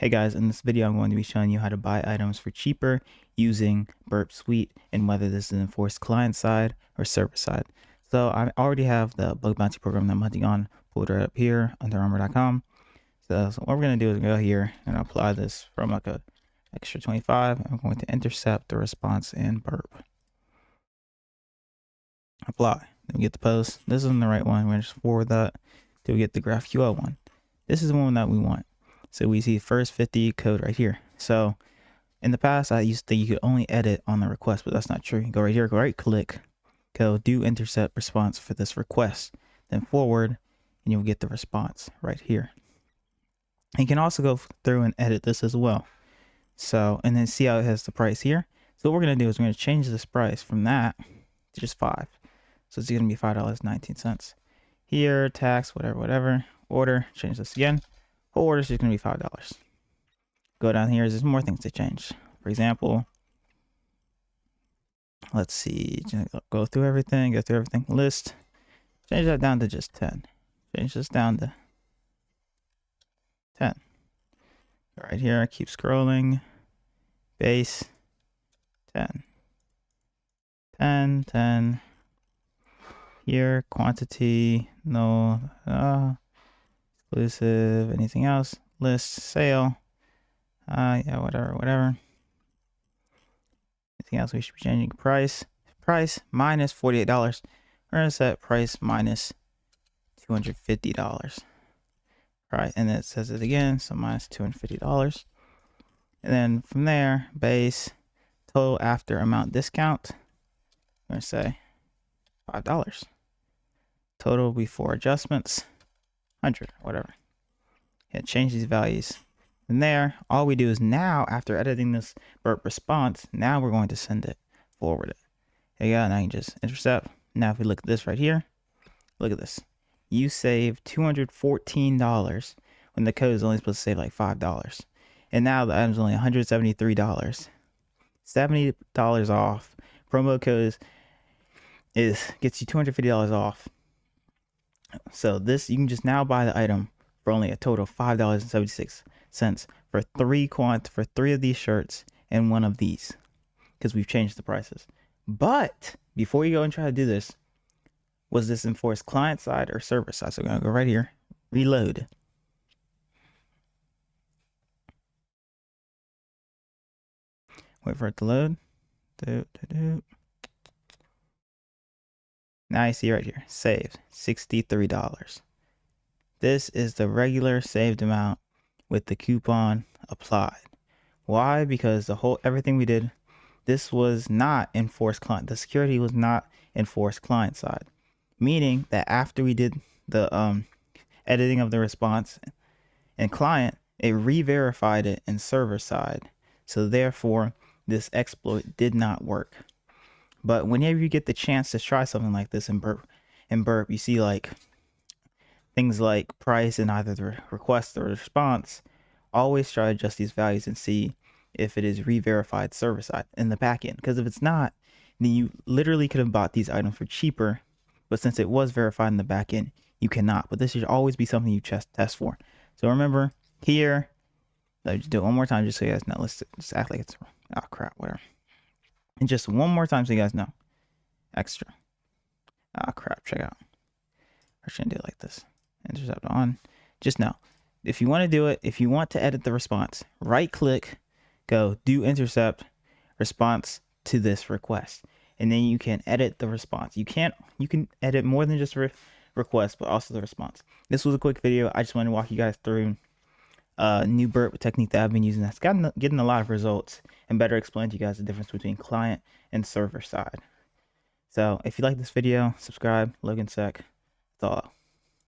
Hey guys, in this video I'm going to be showing you how to buy items for cheaper using Burp Suite and whether this is enforced client side or server side. So I already have the bug bounty program that I'm hunting on pulled right up here under armor.com. So what we're going to do is go here and apply this from like a extra 25. I'm going to intercept the response in Burp. Apply. Then we get the post. This isn't the right one. We're going to just forward that till we get the GraphQL one. This is the one that we want. So we see first 50 code right here. So in the past, I used to think you could only edit on the request, but that's not true. You go right here, go right click, go do intercept response for this request, then forward, and you'll get the response right here. And you can also go through and edit this as well. So, and then see how it has the price here. So what we're going to do is we're going to change this price from that to just 5. So it's going to be $5.19. Here, tax, whatever, order, change this again. Whole order is just going to be $5. Go down here. There's more things to change. For example, let's see. Go through everything. List. Change that down to just 10. Change this down to 10. Right here. Keep scrolling. Base. 10. 10. 10. Here. Quantity. No. Exclusive. Anything else? List. Sale. Yeah, whatever. Anything else we should be changing? Price minus $48. We're gonna set price minus $250. Right, and then it says it again, so minus $250. And then from there, base total after amount discount. I'm gonna say $5. Total before adjustments, 100, whatever. Yeah, change these values. And there, all we do is now, after editing this burp response, now we're going to send it, forward it. There you go. Now you can just intercept. Now, if we look at this right here, look at this. You save $214 when the code is only supposed to save like $5. And now the item's only $173. $70 off. Promo code gets you $250 off. So this, you can just now buy the item for only a total of $5.76 for three of these shirts and one of these, because we've changed the prices. But before you go and try to do this, was this enforced client side or server side? So we're gonna go right here, reload. Wait for it to load. Now you see right here, saved $63. This is the regular saved amount with the coupon applied. Why? Because everything we did, this was not enforced client. The security was not enforced client side, meaning that after we did the editing of the response and client, it re-verified it in server side. So therefore, this exploit did not work. But whenever you get the chance to try something like this in Burp, you see like things like price in either the request or the response. Always try to adjust these values and see if it is re-verified server side in the backend. Because if it's not, then you literally could have bought these items for cheaper, but since it was verified in the backend, you cannot. But this should always be something you test for. So remember here, let me just do it one more time just so you guys know. Let's just act like it's, oh crap, whatever. And just one more time so you guys know. Extra. Oh crap, check out. I shouldn't do it like this. Intercept on. Just know, if you want to do it, if you want to edit the response, right click, go do intercept response to this request, and then you can edit the response. You can edit more than just request, but also the response. This was a quick video. I just wanted to walk you guys through a new burp technique that I've been using that's getting a lot of results and better explain to you guys the difference between client and server side. So if you like this video, subscribe. Logan Sec. That's all.